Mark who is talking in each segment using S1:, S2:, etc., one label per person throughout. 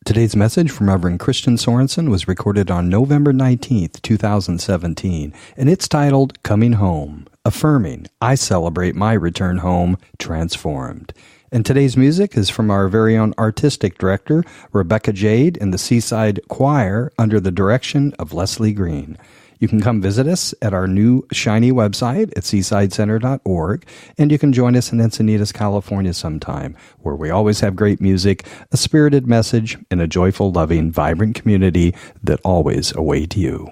S1: Today's message from Reverend Christian Sorensen was recorded on November 19th, 2017, and it's titled Coming Home, Affirming, I Celebrate My Return Home, Transformed. And today's music is from our very own Artistic Director Rebecca Jade and the Seaside Choir under the direction of Leslie Green. You can come visit us at our new shiny website at seasidecenter.org, and you can join us in Encinitas, California sometime, where we always have great music, a spirited message, and a joyful, loving, vibrant community that always await you.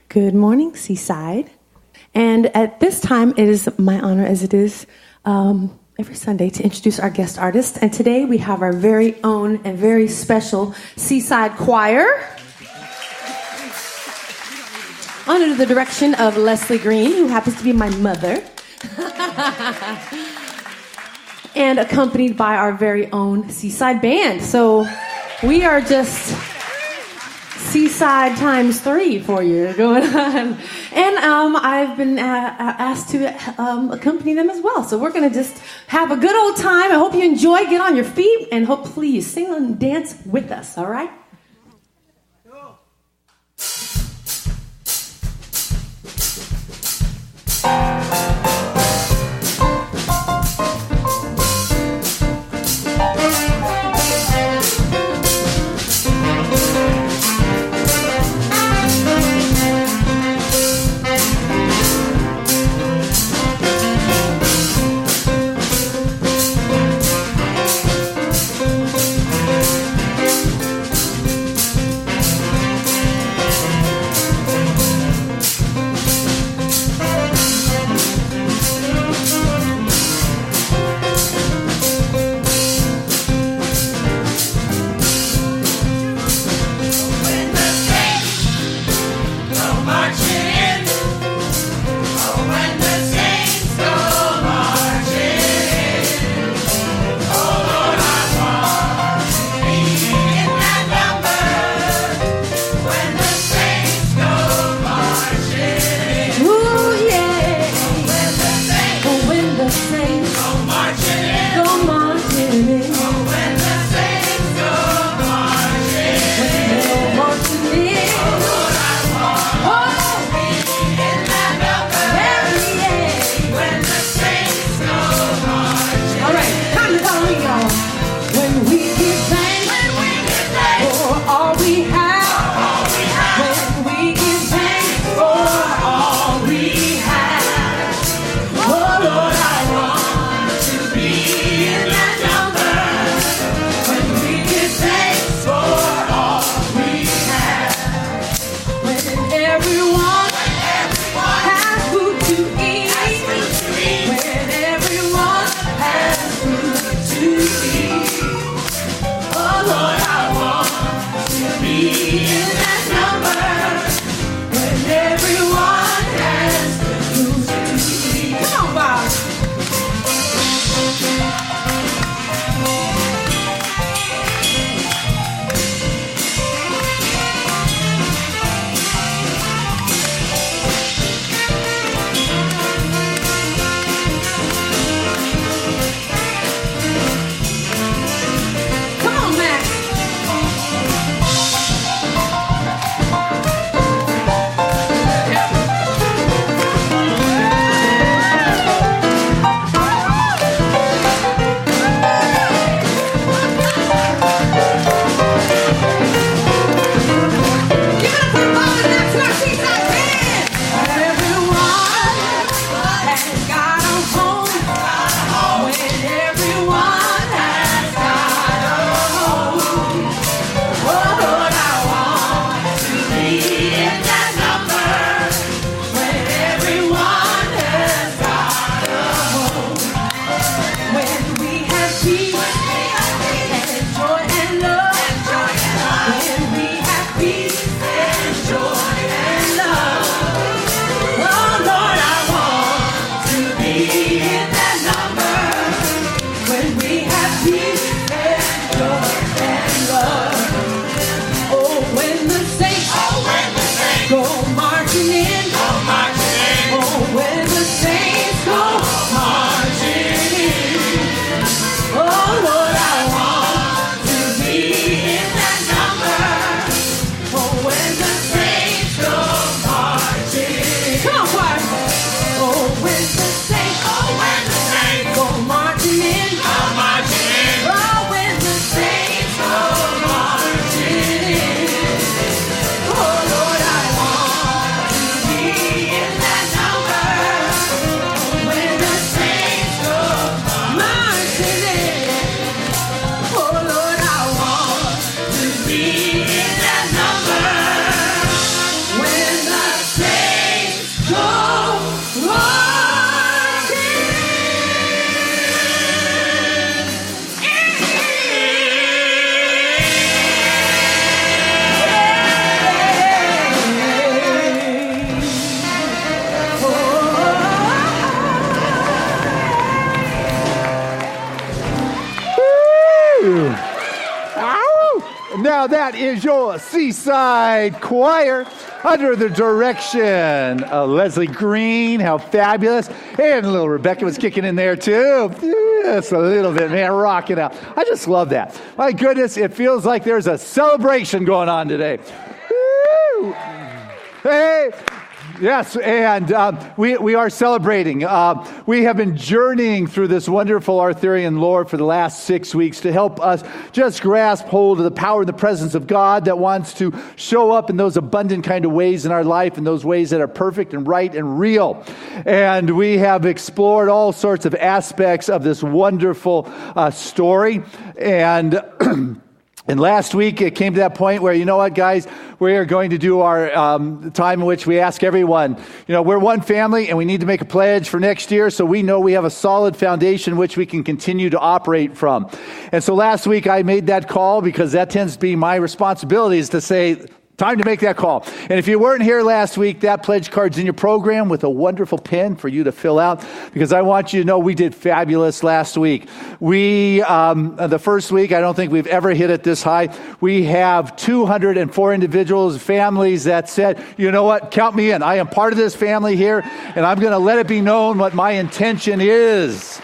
S2: Good morning, Seaside. And at this time, it is my honor, as it is every Sunday, to introduce our guest artist. And today we have our very own and very special Seaside Choir, under the direction of Leslie Green, who happens to be my mother, and accompanied by our very own Seaside Band. So we are just Seaside times 3 for you going on. And I've been asked to accompany them as well. So we're going to just have a good old time. I hope you enjoy. Get on your feet and please sing and dance with us, all right?
S3: Now that is your Seaside Choir under the direction of Leslie Green. How fabulous. And little Rebecca was kicking in there too. Yes, a little bit, man, rocking out. I just love that. My goodness, it feels like there's a celebration going on today. Woo! Hey! Yes, and we are celebrating. We have been journeying through this wonderful Arthurian lore for the last 6 weeks to help us just grasp hold of the power and the presence of God that wants to show up in those abundant kind of ways in our life, in those ways that are perfect and right and real. And we have explored all sorts of aspects of this wonderful story. And last week, it came to that point where, you know what, guys, we are going to do our time in which we ask everyone, we're one family and we need to make a pledge for next year so we know we have a solid foundation which we can continue to operate from. And so last week, I made that call because that tends to be my responsibility is to say, time to make that call. And if you weren't here last week, that pledge card's in your program with a wonderful pen for you to fill out because I want you to know we did fabulous last week. We, the first week, I don't think we've ever hit it this high. We have 204 individuals, families that said, you know what, count me in. I am part of this family here and I'm going to let it be known what my intention is.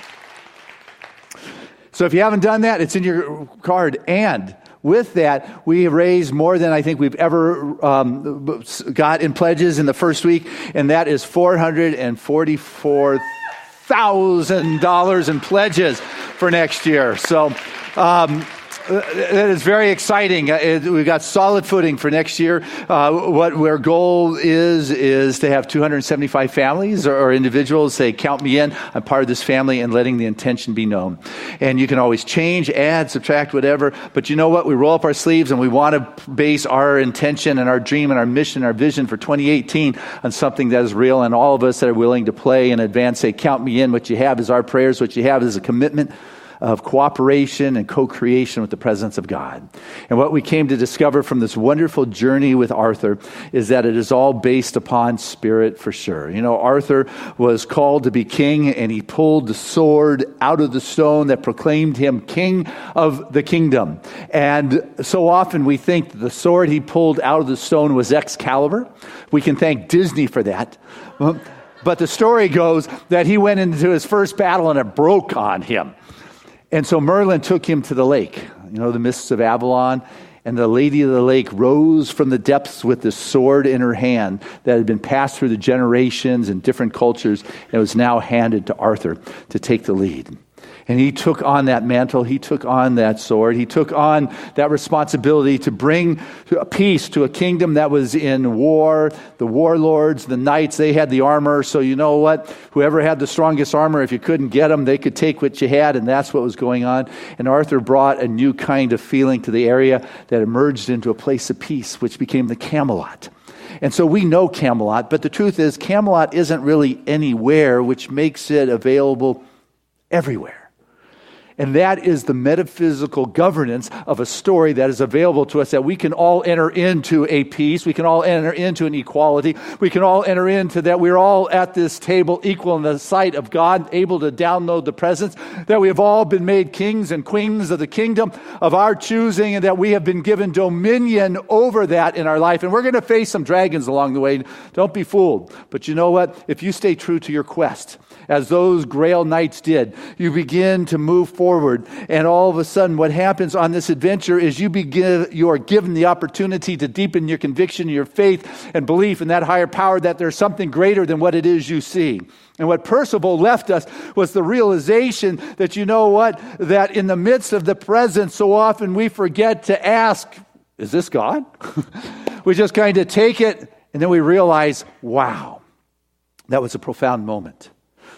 S3: So if you haven't done that, it's in your card. And with that, we have raised more than I think we've ever got in pledges in the first week, and that is $444,000 in pledges for next year. So that is very exciting. We've got solid footing for next year. What our goal is to have 275 families or individuals say, count me in, I'm part of this family, and letting the intention be known. And you can always change, add, subtract, whatever. But you know what? We roll up our sleeves and we want to base our intention and our dream and our mission, our vision for 2018 on something that is real. And all of us that are willing to play in advance say, count me in. What you have is our prayers. What you have is a commitment of cooperation and co-creation with the presence of God. And what we came to discover from this wonderful journey with Arthur is that it is all based upon spirit for sure. Arthur was called to be king, and he pulled the sword out of the stone that proclaimed him king of the kingdom. And so often we think that the sword he pulled out of the stone was Excalibur. We can thank Disney for that. But the story goes that he went into his first battle and it broke on him. And so Merlin took him to the lake, the mists of Avalon, and the lady of the lake rose from the depths with this sword in her hand that had been passed through the generations and different cultures, and was now handed to Arthur to take the lead. And he took on that mantle, he took on that sword, he took on that responsibility to bring peace to a kingdom that was in war. The warlords, the knights, they had the armor. So you know what? Whoever had the strongest armor, if you couldn't get them, they could take what you had, and that's what was going on. And Arthur brought a new kind of feeling to the area that emerged into a place of peace, which became the Camelot. And so we know Camelot, but the truth is Camelot isn't really anywhere, which makes it available everywhere. And that is the metaphysical governance of a story that is available to us, that we can all enter into a peace. We can all enter into an equality. We can all enter into that we're all at this table equal in the sight of God, able to download the presence, that we have all been made kings and queens of the kingdom of our choosing, and that we have been given dominion over that in our life. And we're going to face some dragons along the way. Don't be fooled. But you know what? If you stay true to your quest, as those Grail Knights did, you begin to move forward, and all of a sudden what happens on this adventure is you are given the opportunity to deepen your conviction, your faith and belief in that higher power, that there's something greater than what it is you see. And what Percival left us was the realization that, you know what, that in the midst of the present, so often we forget to ask, is this God? We just kind of take it, and then we realize, wow, that was a profound moment.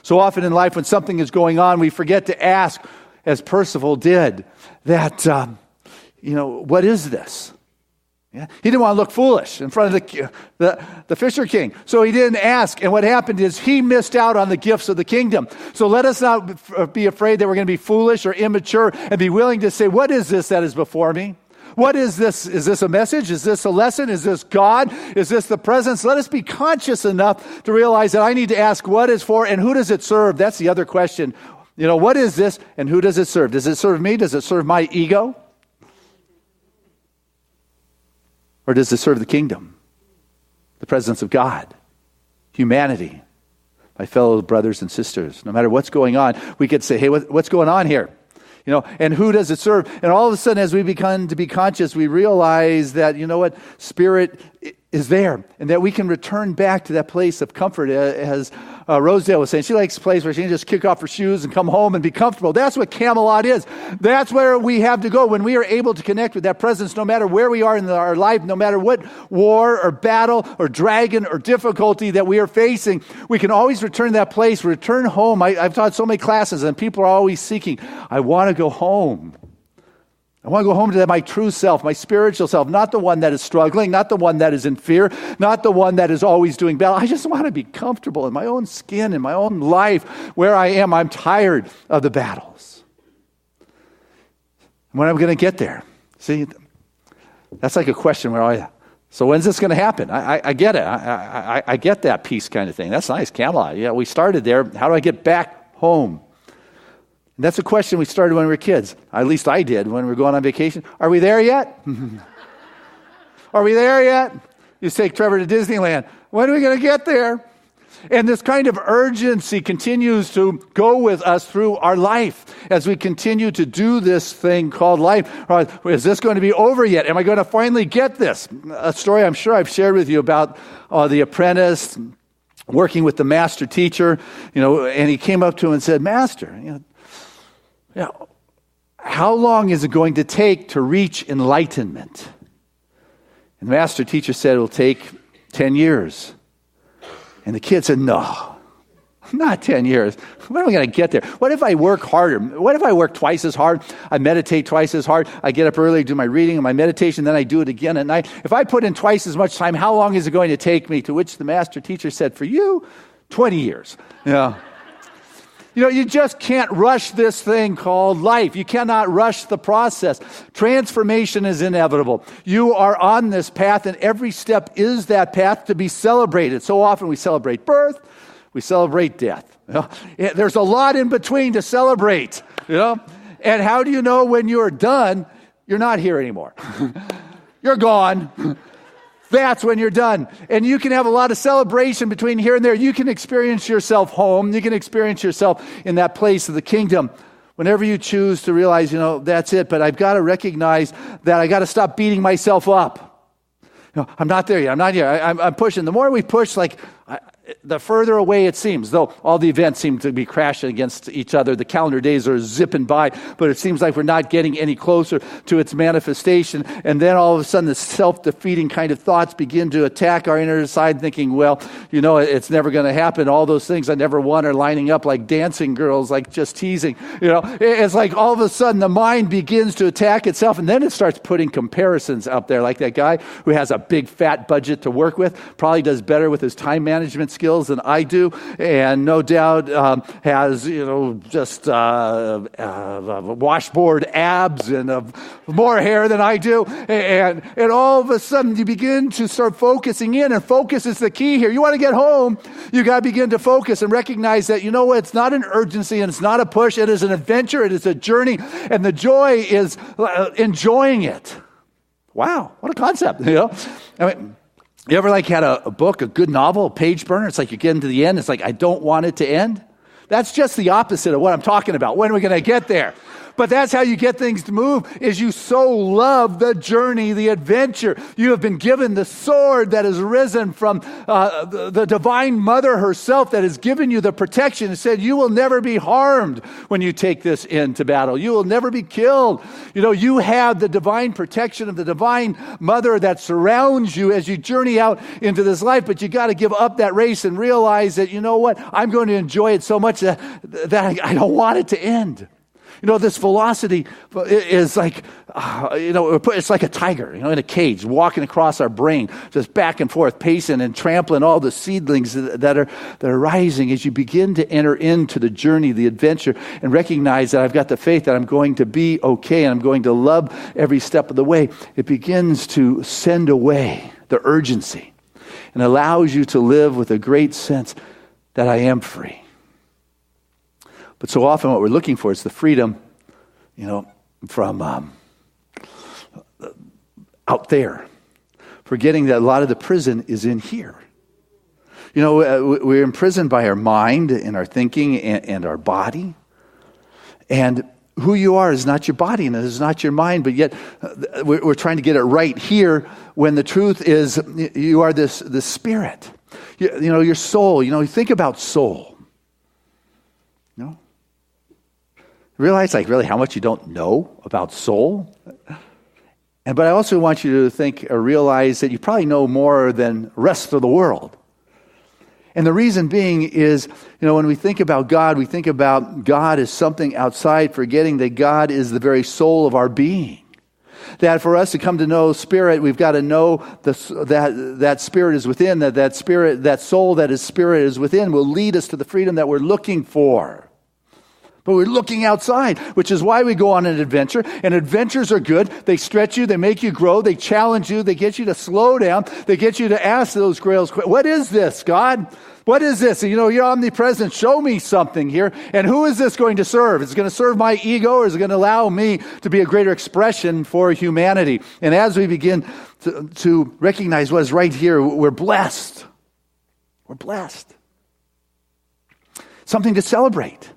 S3: So often in life when something is going on, we forget to ask, as Percival did, that, what is this? Yeah? He didn't want to look foolish in front of the Fisher King. So he didn't ask. And what happened is he missed out on the gifts of the kingdom. So let us not be afraid that we're going to be foolish or immature, and be willing to say, what is this that is before me? What is this? Is this a message? Is this a lesson? Is this God? Is this the presence? Let us be conscious enough to realize that I need to ask what is for and who does it serve? That's the other question. What is this and who does it serve? Does it serve me? Does it serve my ego? Or does it serve the kingdom, the presence of God, humanity, my fellow brothers and sisters? No matter what's going on, we could say, hey, what's going on here? And who does it serve? And all of a sudden, as we become to be conscious, we realize that, Spirit is there, and that we can return back to that place of comfort, as Rosedale was saying. She likes a place where she can just kick off her shoes and come home and be comfortable. That's what Camelot is. That's where we have to go when we are able to connect with that presence, no matter where we are in our life, no matter what war or battle or dragon or difficulty that we are facing. We can always return to that place, return home. I've taught so many classes, and people are always seeking, I want to go home. I want to go home to my true self, my spiritual self, not the one that is struggling, not the one that is in fear, not the one that is always doing battle. I just want to be comfortable in my own skin, in my own life, where I am. I'm tired of the battles. When am I going to get there? That's like a question so when's this going to happen? I get it. I get that peace kind of thing. That's nice, Camelot. Yeah, we started there. How do I get back home? That's a question we started when we were kids. At least I did when we were going on vacation. Are we there yet? Are we there yet? You take Trevor to Disneyland. When are we going to get there? And this kind of urgency continues to go with us through our life as we continue to do this thing called life. Is this going to be over yet? Am I going to finally get this? A story I'm sure I've shared with you about the apprentice working with the master teacher, and he came up to him and said, Master, how long is it going to take to reach enlightenment? And the master teacher said, it'll take 10 years. And the kid said, no, not 10 years. When am I going to get there? What if I work harder? What if I work twice as hard? I meditate twice as hard. I get up early, do my reading and my meditation, then I do it again at night. If I put in twice as much time, how long is it going to take me? To which the master teacher said, for you, 20 years. You just can't rush this thing called life. You cannot rush the process. Transformation is inevitable. You are on this path, and every step is that path to be celebrated. So often we celebrate birth, we celebrate death. There's a lot in between to celebrate. And how do you know when you're done, you're not here anymore? You're gone. That's when you're done. And you can have a lot of celebration between here and there. You can experience yourself home. You can experience yourself in that place of the kingdom. Whenever you choose to realize, that's it. But I've got to recognize that I got to stop beating myself up. I'm not there yet. I'm not here. I'm pushing. The more we push, the further away it seems, though all the events seem to be crashing against each other. The calendar days are zipping by, but it seems like we're not getting any closer to its manifestation. And then all of a sudden, the self-defeating kind of thoughts begin to attack our inner side, thinking, it's never going to happen. All those things I never won are lining up like dancing girls, like just teasing. It's like all of a sudden the mind begins to attack itself, and then it starts putting comparisons up there, like that guy who has a big fat budget to work with, probably does better with his time management skills than I do, and no doubt has just washboard abs and more hair than I do, and all of a sudden you begin to start focusing in, and focus is the key here. You want to get home, you got to begin to focus and recognize that it's not an urgency and it's not a push. It is an adventure. It is a journey, and the joy is enjoying it. Wow, what a concept! You ever had a book, a good novel, a page burner? It's like you're getting to the end. It's like, I don't want it to end. That's just the opposite of what I'm talking about. When are we going to get there? But that's how you get things to move, is you so love the journey, the adventure. You have been given the sword that has risen from the divine mother herself, that has given you the protection and said, you will never be harmed when you take this into battle. You will never be killed. You have the divine protection of the divine mother that surrounds you as you journey out into this life. But you got to give up that race and realize that, I'm going to enjoy it so much that I don't want it to end. This velocity is like, it's like a tiger, in a cage, walking across our brain, just back and forth, pacing and trampling all the seedlings that are rising as you begin to enter into the journey, the adventure, and recognize that I've got the faith that I'm going to be okay and I'm going to love every step of the way. It begins to send away the urgency and allows you to live with a great sense that I am free. But so often what we're looking for is the freedom, from out there, forgetting that a lot of the prison is in here. You know, we're imprisoned by our mind and our thinking and our body. And who you are is not your body and it is not your mind, but yet we're trying to get it right here when the truth is you are this spirit. You know, your soul. You know, think about soul. You know? Realize like really how much you don't know about soul. But I also want you to think or realize that you probably know more than the rest of the world. And the reason being is, you know, when we think about God as something outside, forgetting that God is the very soul of our being. That for us to come to know Spirit, we've got to know that Spirit is within, that Spirit, that soul that is Spirit is within will lead us to the freedom that we're looking for. But we're looking outside, which is why we go on an adventure. And adventures are good. They stretch you. They make you grow. They challenge you. They get you to slow down. They get you to ask those grails, what is this, God? What is this? You know, you're omnipresent. Show me something here. And who is this going to serve? Is it going to serve my ego or is it going to allow me to be a greater expression for humanity? And as we begin to recognize what is right here, we're blessed. We're blessed. Something to celebrate.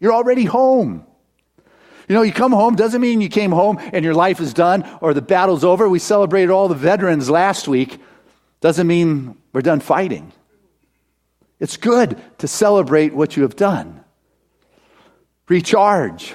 S3: You're already home. You know, you come home doesn't mean you came home and your life is done or the battle's over. We celebrated all the veterans last week. Doesn't mean we're done fighting. It's good to celebrate what you have done. Recharge.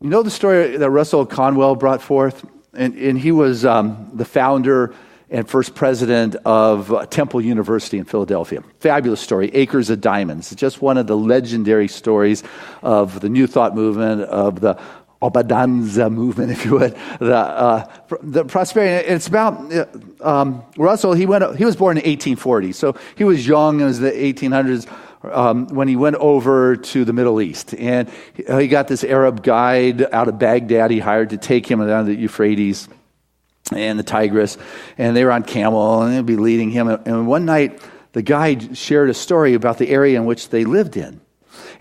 S3: You know the story that Russell Conwell brought forth? And he was the founder and first president of Temple University in Philadelphia. Fabulous story, Acres of Diamonds. It's just one of the legendary stories of the New Thought movement, of the Obadanza movement, if you would, the prosperity. It's about Russell. He was born in 1840, so he was young. It was the 1800s when he went over to the Middle East, and he got this Arab guide out of Baghdad. He hired to take him down the Euphrates and the Tigris, and they were on camel, and they'd be leading him. And one night, the guide shared a story about the area in which they lived in.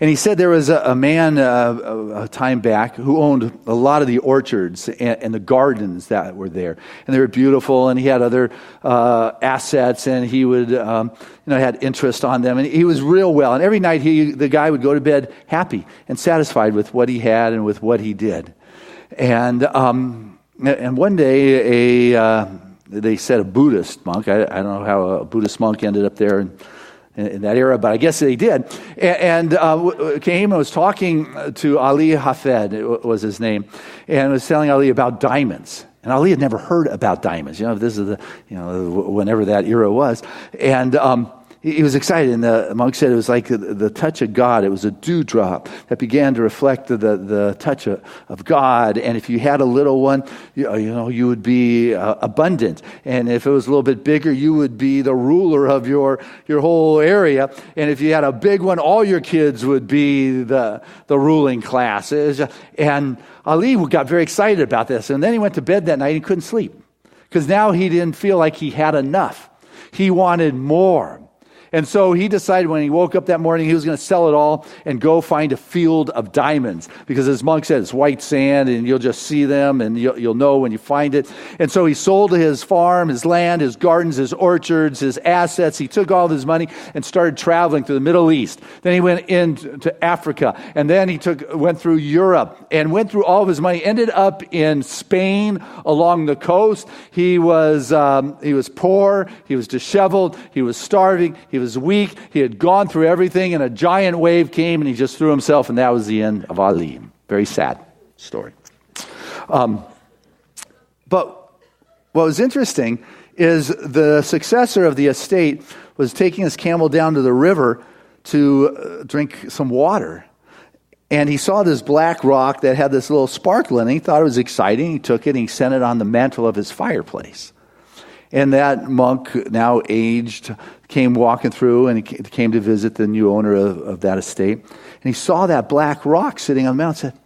S3: And he said there was a man a time back who owned a lot of the orchards and the gardens that were there. And they were beautiful, and he had other assets, and he would, had interest on them. And he was real well. And every night, the guy would go to bed happy and satisfied with what he had and with what he did. And one day, they said a Buddhist monk, I don't know how a Buddhist monk ended up there in that era, but I guess they did, and came and was talking to Ali Hafed, was his name, and was telling Ali about diamonds. And Ali had never heard about diamonds. You know, this is whenever that era was. And he was excited, and the monk said it was like the touch of God. It was a dewdrop that began to reflect the touch of God. And if you had a little one, you would be abundant. And if it was a little bit bigger, you would be the ruler of your whole area. And if you had a big one, all your kids would be the ruling class. And Ali got very excited about this. And then he went to bed that night and couldn't sleep because now he didn't feel like he had enough. He wanted more. And so he decided when he woke up that morning, he was going to sell it all and go find a field of diamonds. Because as monk said, it's white sand and you'll just see them and you'll know when you find it. And so he sold his farm, his land, his gardens, his orchards, his assets. He took all of his money and started traveling to the Middle East. Then he went into Africa. And then he went through Europe and went through all of his money. Ended up in Spain along the coast. He was poor. He was disheveled. He was starving. He was weak. He had gone through everything, and a giant wave came, and he just threw himself, and that was the end of Ali. Very sad story. But what was interesting is the successor of the estate was taking his camel down to the river to drink some water. And he saw this black rock that had this little sparkle in it. He thought it was exciting. He took it, and he sent it on the mantle of his fireplace. And that monk, now aged, came walking through and he came to visit the new owner of that estate. And he saw that black rock sitting on the mountain and said,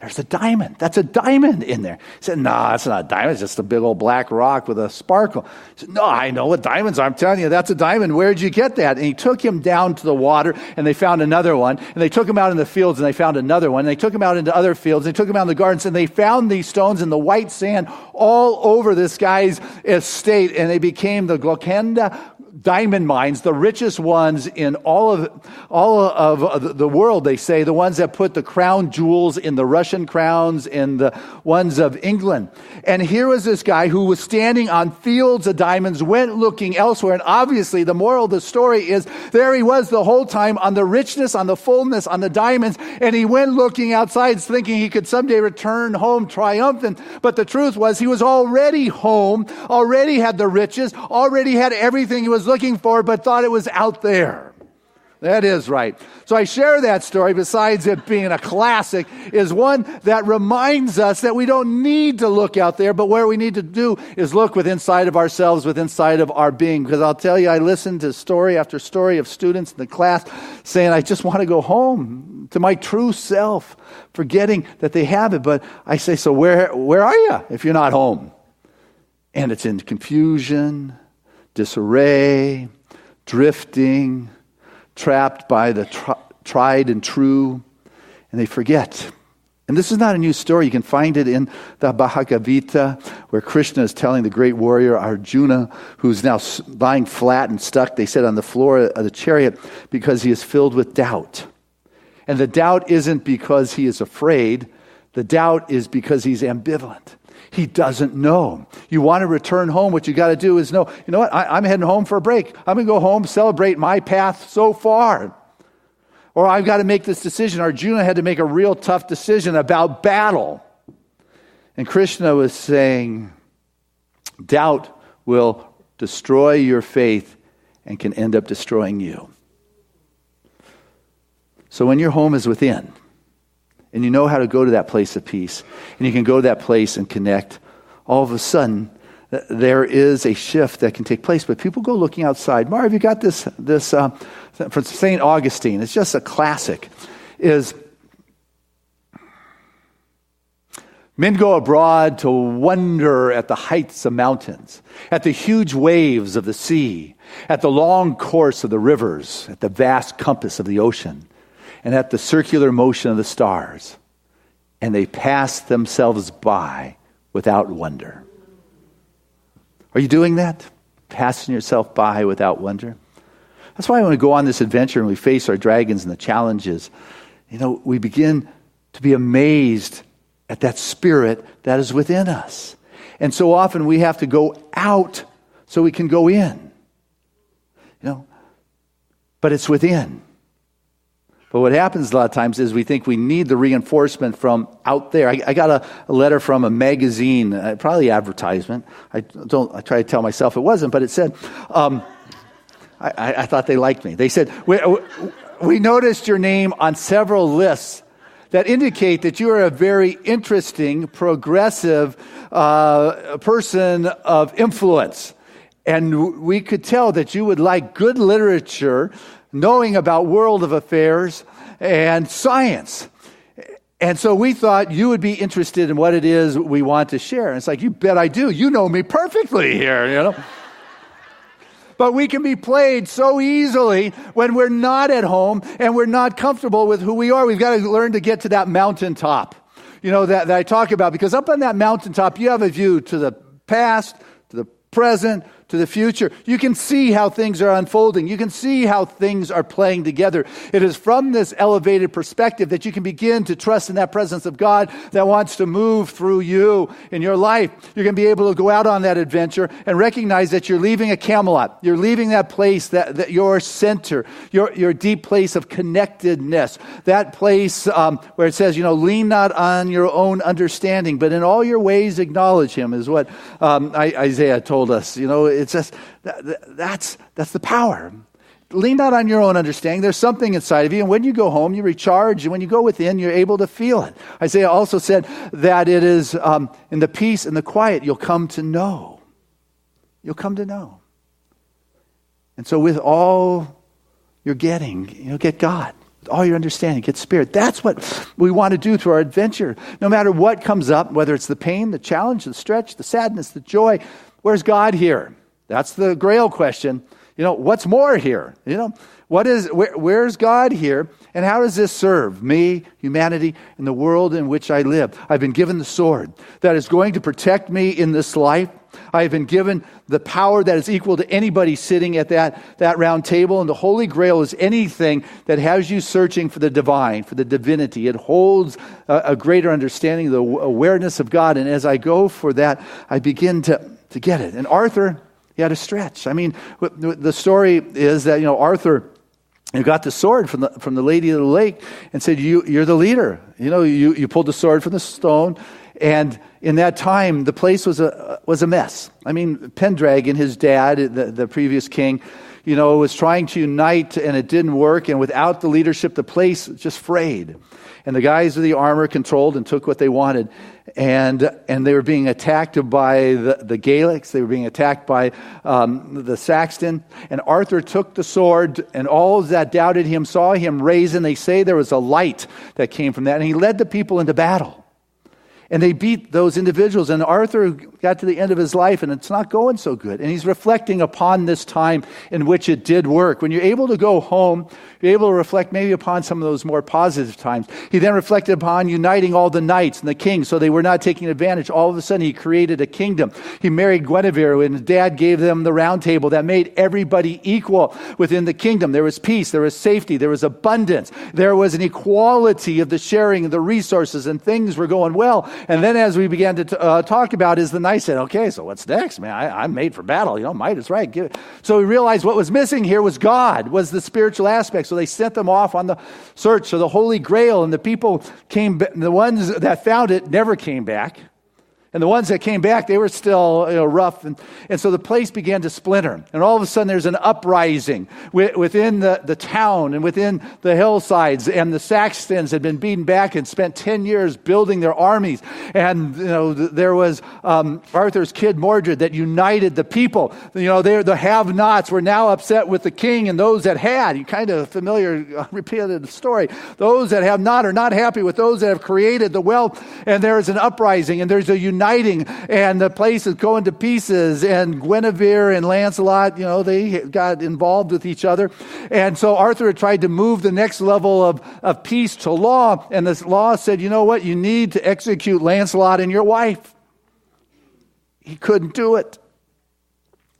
S3: There's a diamond. That's a diamond in there. He said, no, it's not a diamond. It's just a big old black rock with a sparkle. He said, no, I know what diamonds are. I'm telling you, that's a diamond. Where did you get that? And he took him down to the water, and they found another one. And they took him out in the fields, and they found another one. And they took him out into other fields. And they took him out in the gardens, and they found these stones in the white sand all over this guy's estate. And they became the Glokenda diamond mines, the richest ones in all of the world, they say, the ones that put the crown jewels in the Russian crowns and the ones of England. And here was this guy who was standing on fields of diamonds, went looking elsewhere. And obviously the moral of the story is there he was the whole time on the richness, on the fullness, on the diamonds. And he went looking outside thinking he could someday return home triumphant. But the truth was he was already home, already had the riches, already had everything he was looking for, but thought it was out there. That is right. So I share that story, besides it being a classic, is one that reminds us that we don't need to look out there, but where we need to do is look within inside of ourselves, within inside of our being. Because I'll tell you, I listened to story after story of students in the class saying, I just want to go home to my true self, forgetting that they have it. But I say, so where are you if you're not home? And it's in confusion, disarray, drifting, trapped by the tried and true, and they forget. And this is not a new story. You can find it in the Bhagavad Gita, where Krishna is telling the great warrior Arjuna, who's now lying flat and stuck, they said, on the floor of the chariot, because he is filled with doubt. And the doubt isn't because he is afraid. The doubt is because he's ambivalent. He doesn't know. You want to return home, what you got to do is know, you know what, I'm heading home for a break. I'm going to go home, celebrate my path so far. Or I've got to make this decision. Arjuna had to make a real tough decision about battle. And Krishna was saying, doubt will destroy your faith and can end up destroying you. So when your home is within, and you know how to go to that place of peace, and you can go to that place and connect, all of a sudden, there is a shift that can take place. But people go looking outside. Marv, you got this from St. Augustine. It's just a classic. Is men go abroad to wonder at the heights of mountains, at the huge waves of the sea, at the long course of the rivers, at the vast compass of the ocean, and at the circular motion of the stars, and they pass themselves by without wonder. Are you doing that? Passing yourself by without wonder? That's why I want to go on this adventure and we face our dragons and the challenges. You know, we begin to be amazed at that spirit that is within us. And so often we have to go out so we can go in. You know, but it's within. But what happens a lot of times is we think we need the reinforcement from out there. I got a letter from a magazine, probably advertisement. I try to tell myself it wasn't, but it said, I thought they liked me. They said, we noticed your name on several lists that indicate that you are a very interesting, progressive person of influence. And we could tell that you would like good literature, knowing about world of affairs and science. And so we thought you would be interested in what it is we want to share. And it's like, you bet I do. You know me perfectly here, you know. But we can be played so easily when we're not at home and we're not comfortable with who we are. We've got to learn to get to that mountaintop, you know, that I talk about. Because up on that mountaintop, you have a view to the past, to the present, to the future. You can see how things are unfolding. You can see how things are playing together. It is from this elevated perspective that you can begin to trust in that presence of God that wants to move through you in your life. You're going to be able to go out on that adventure and recognize that you're leaving a Camelot. You're leaving that place, that your center, your deep place of connectedness, that place where it says, you know, lean not on your own understanding, but in all your ways acknowledge him, is what Isaiah told us. You know, it's just, that's the power. Lean not on your own understanding. There's something inside of you, and when you go home, you recharge, and when you go within, you're able to feel it. Isaiah also said that it is in the peace and the quiet you'll come to know. You'll come to know. And so with all you're getting, you know, get God. With all your understanding, get spirit. That's what we want to do through our adventure. No matter what comes up, whether it's the pain, the challenge, the stretch, the sadness, the joy, where's God here? That's the Grail question. What's more here? Where's God here? And how does this serve me, humanity, and the world in which I live? I've been given the sword that is going to protect me in this life. I've been given the power that is equal to anybody sitting at that round table. And the Holy Grail is anything that has you searching for the divine, for the divinity. It holds a greater understanding, the awareness of God. And as I go for that, I begin to get it. And Arthur, he had a stretch. I mean, the story is that, Arthur got the sword from the Lady of the Lake and said, you're the leader. You pulled the sword from the stone. And in that time, the place was a mess. I mean, Pendragon, his dad, the previous king, was trying to unite, and it didn't work. And without the leadership, the place just frayed. And the guys with the armor controlled and took what they wanted. And they were being attacked by the Gaelics. They were being attacked by the Saxon. And Arthur took the sword, and all that doubted him saw him raise, and they say there was a light that came from that. And he led the people into battle. And they beat those individuals. And Arthur got to the end of his life, and it's not going so good. And he's reflecting upon this time in which it did work. When you're able to go home, you're able to reflect maybe upon some of those more positive times. He then reflected upon uniting all the knights and the kings so they were not taking advantage. All of a sudden, he created a kingdom. He married Guinevere, and his dad gave them the round table that made everybody equal within the kingdom. There was peace, there was safety, there was abundance. There was an equality of the sharing of the resources, and things were going well. And then as we began to talk about is the knight said, okay, so what's next, man? I'm made for battle. Might is right. Give it. So we realized what was missing here was God, was the spiritual aspect. So they sent them off on the search for the Holy Grail, and the people came, the ones that found it never came back. And the ones that came back, they were still rough. And so the place began to splinter. And all of a sudden, there's an uprising within the town and within the hillsides. And the Saxons had been beaten back and spent 10 years building their armies. And there was Arthur's kid, Mordred, that united the people. The have-nots were now upset with the king and those that had. You kind of familiar, repeated the story. Those that have not are not happy with those that have created the wealth. And there is an uprising, and there's a uniting, and the place is going to pieces, and Guinevere and Lancelot, they got involved with each other. And so Arthur tried to move the next level of peace to law, and this law said, you know what, you need to execute Lancelot and your wife. He couldn't do it.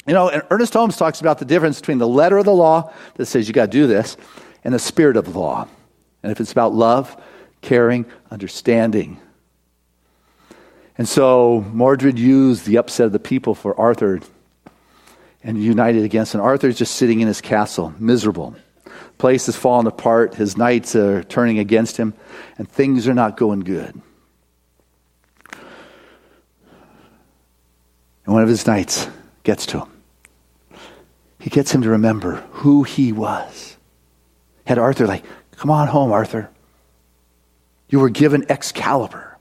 S3: And Ernest Holmes talks about the difference between the letter of the law that says you got to do this, and the spirit of the law. And if it's about love, caring, understanding. And so Mordred used the upset of the people for Arthur and united against him. Arthur's just sitting in his castle, miserable. The place has fallen apart. His knights are turning against him, and things are not going good. And one of his knights gets to him. He gets him to remember who he was. Had Arthur come on home, Arthur. You were given Excalibur,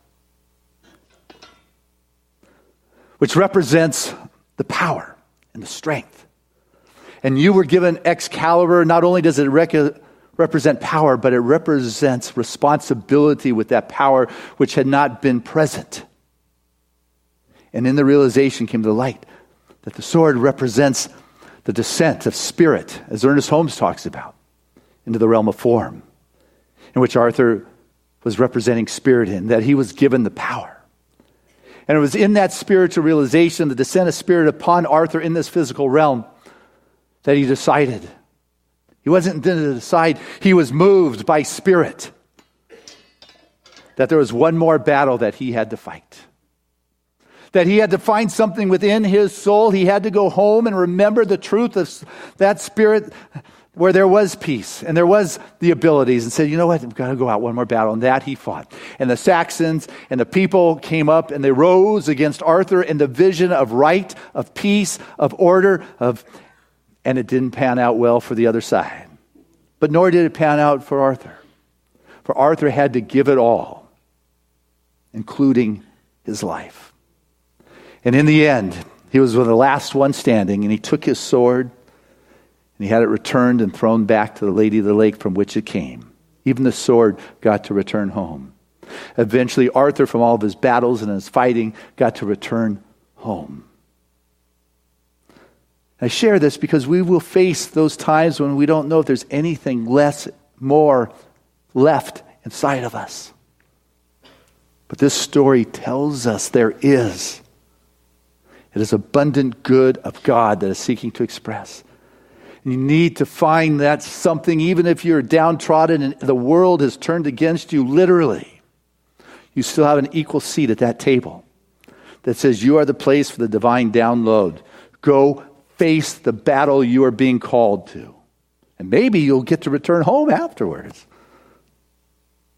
S3: which represents the power and the strength. And you were given Excalibur. Not only does it represent power, but it represents responsibility with that power which had not been present. And in the realization came the light that the sword represents the descent of spirit, as Ernest Holmes talks about, into the realm of form, in which Arthur was representing spirit in, that he was given the power. And it was in that spiritual realization, the descent of spirit upon Arthur in this physical realm, that he decided. He wasn't going to decide. He was moved by spirit. That there was one more battle that he had to fight. That he had to find something within his soul. He had to go home and remember the truth of that spirit where there was peace and there was the abilities, and said, you know what, we've got to go out one more battle. And that he fought. And the Saxons and the people came up and they rose against Arthur in the vision of right, of peace, of order, and it didn't pan out well for the other side. But nor did it pan out for Arthur. For Arthur had to give it all, including his life. And in the end, he was the last one standing, and he took his sword, and he had it returned and thrown back to the Lady of the Lake from which it came. Even the sword got to return home. Eventually, Arthur, from all of his battles and his fighting, got to return home. I share this because we will face those times when we don't know if there's anything more left inside of us. But this story tells us there is. It is abundant good of God that is seeking to express. And you need to find that something, even if you're downtrodden and the world has turned against you, literally. You still have an equal seat at that table that says you are the place for the divine download. Go face the battle you are being called to. And maybe you'll get to return home afterwards.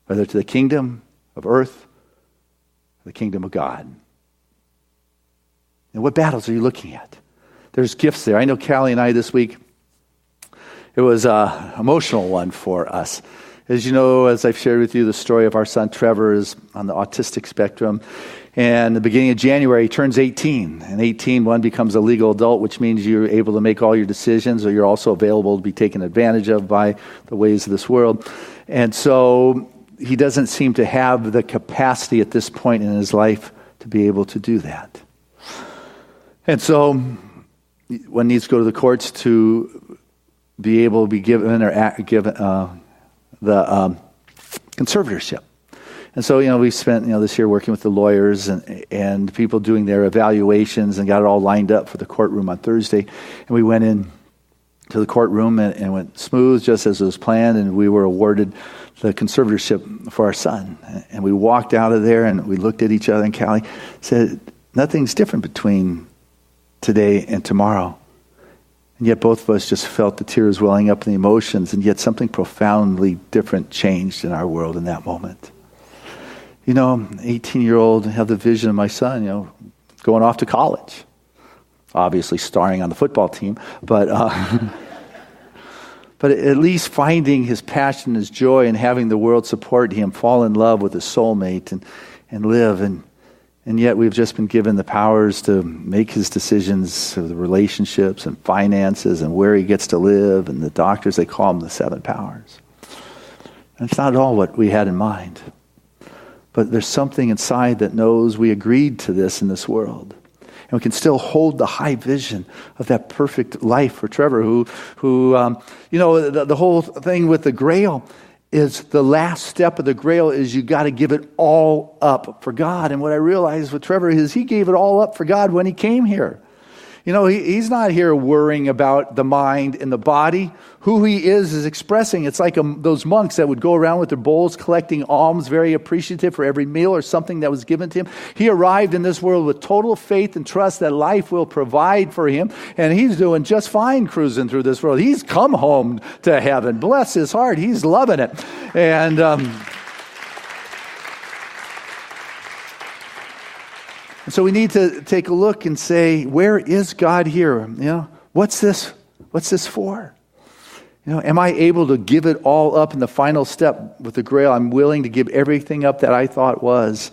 S3: Whether to the kingdom of earth or the kingdom of God. And what battles are you looking at? There's gifts there. I know Callie and I this week, it was an emotional one for us. As you know, as I've shared with you, the story of our son Trevor is on the autistic spectrum. And the beginning of January, he turns 18. And 18, one becomes a legal adult, which means you're able to make all your decisions, or you're also available to be taken advantage of by the ways of this world. And so he doesn't seem to have the capacity at this point in his life to be able to do that. And so one needs to go to the courts to be able to be given the conservatorship. And so, we spent, this year working with the lawyers and people doing their evaluations and got it all lined up for the courtroom on Thursday. And we went in to the courtroom and went smooth, just as it was planned, and we were awarded the conservatorship for our son. And we walked out of there and we looked at each other, and Callie said, nothing's different between today and tomorrow. And yet both of us just felt the tears welling up in the emotions, and yet something profoundly different changed in our world in that moment. 18-year-old, have the vision of my son, going off to college. Obviously starring on the football team, but but at least finding his passion, his joy, and having the world support him, fall in love with his soulmate and live. And yet we've just been given the powers to make his decisions of the relationships and finances and where he gets to live, and the doctors, they call them the 7 powers. And it's not at all what we had in mind. But there's something inside that knows we agreed to this in this world. And we can still hold the high vision of that perfect life for Trevor, who the whole thing with the grail is the last step of the grail is you got to give it all up for God. And what I realized with Trevor is he gave it all up for God when he came here. He's not here worrying about the mind and the body. Who he is expressing. It's like those monks that would go around with their bowls collecting alms, very appreciative for every meal or something that was given to him. He arrived in this world with total faith and trust that life will provide for him, and he's doing just fine cruising through this world. He's come home to heaven. Bless his heart. He's loving it. And so we need to take a look and say, where is God here? What's this for? Am I able to give it all up in the final step with the grail? I'm willing to give everything up that I thought was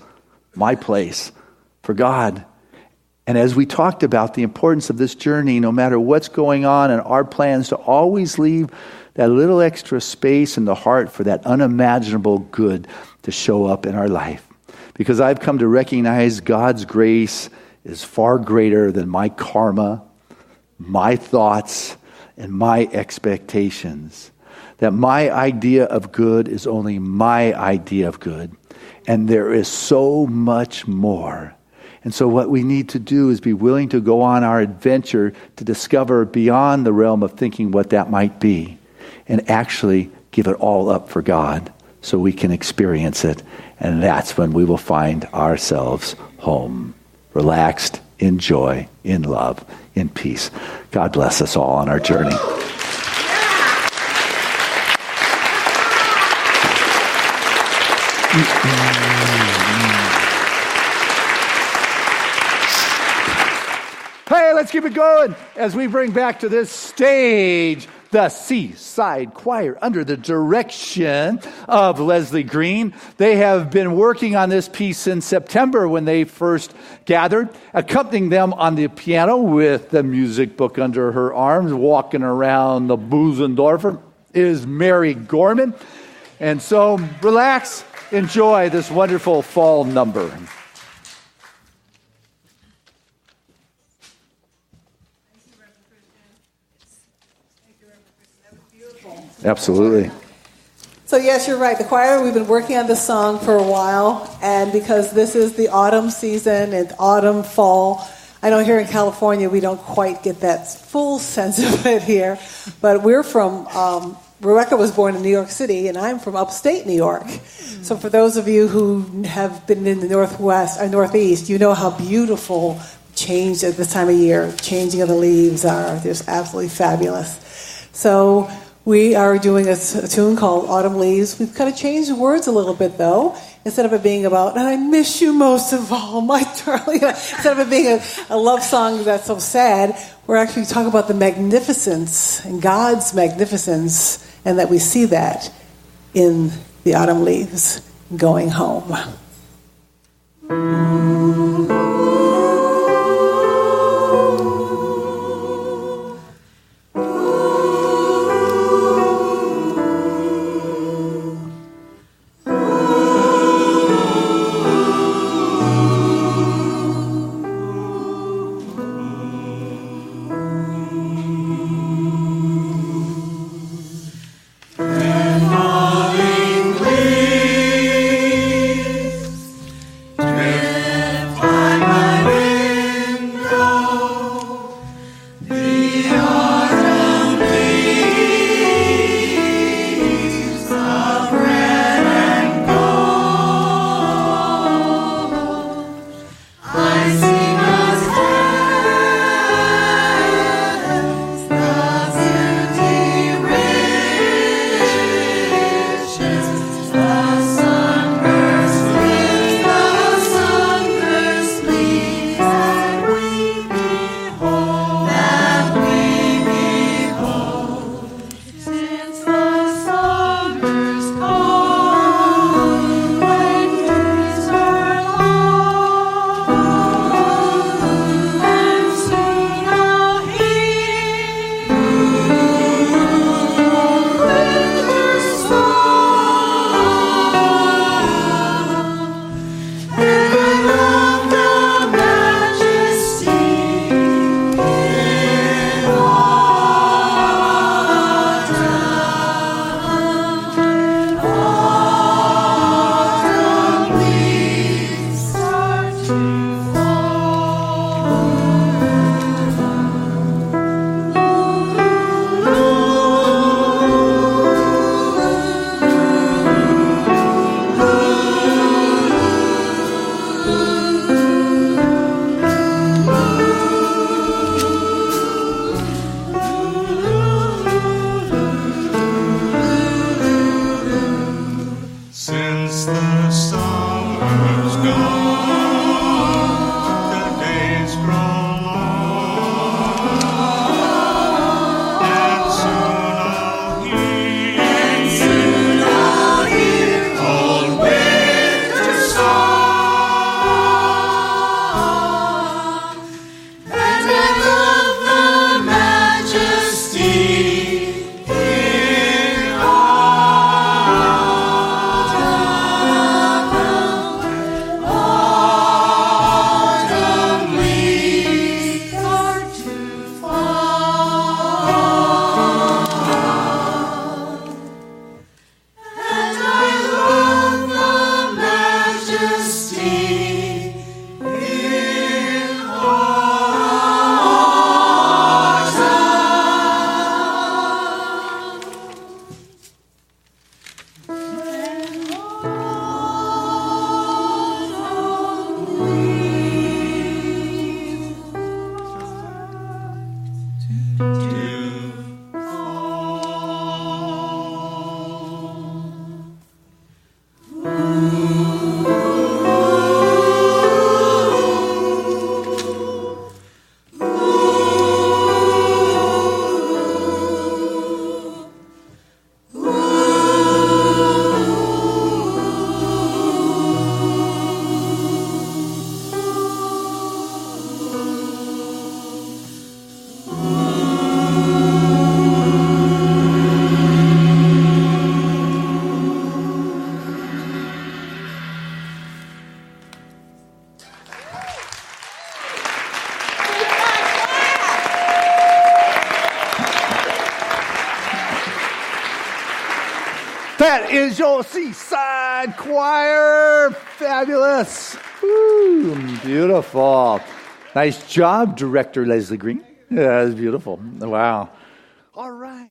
S3: my place for God. And as we talked about the importance of this journey, no matter what's going on in our plans, to always leave that little extra space in the heart for that unimaginable good to show up in our life. Because I've come to recognize God's grace is far greater than my karma, my thoughts, and my expectations. That my idea of good is only my idea of good. And there is so much more. And so what we need to do is be willing to go on our adventure to discover beyond the realm of thinking what that might be. And actually give it all up for God so we can experience it. And that's when we will find ourselves home. Relaxed, in joy, in love, in peace. God bless us all on our journey. Hey, let's keep it going as we bring back to this stage the Seaside Choir under the direction of Leslie Green. They have been working on this piece since September when they first gathered. Accompanying them on the piano with the music book under her arms, walking around the Busendorfer, is Mary Gorman. And so relax, enjoy this wonderful fall number. Absolutely.
S4: So yes, you're right. The choir, we've been working on this song for a while, and because this is the autumn season and autumn, fall, I know here in California we don't quite get that full sense of it here, but we're from, Rebecca was born in New York City, and I'm from upstate New York. So for those of you who have been in the Northwest or Northeast, you know how beautiful change at this time of year, changing of the leaves are. They're absolutely fabulous. So we are doing a tune called Autumn Leaves. We've kind of changed the words a little bit, though. Instead of it being about, and I miss you most of all, my darling. Instead of it being a love song that's so sad, we're actually talking about the magnificence and God's magnificence, and that we see that in the autumn leaves going home.
S5: Falling leaves,
S3: That is your Seaside Choir. Fabulous. Woo, beautiful. Nice job, Director Leslie Green. Yeah, that was beautiful. Wow. All right.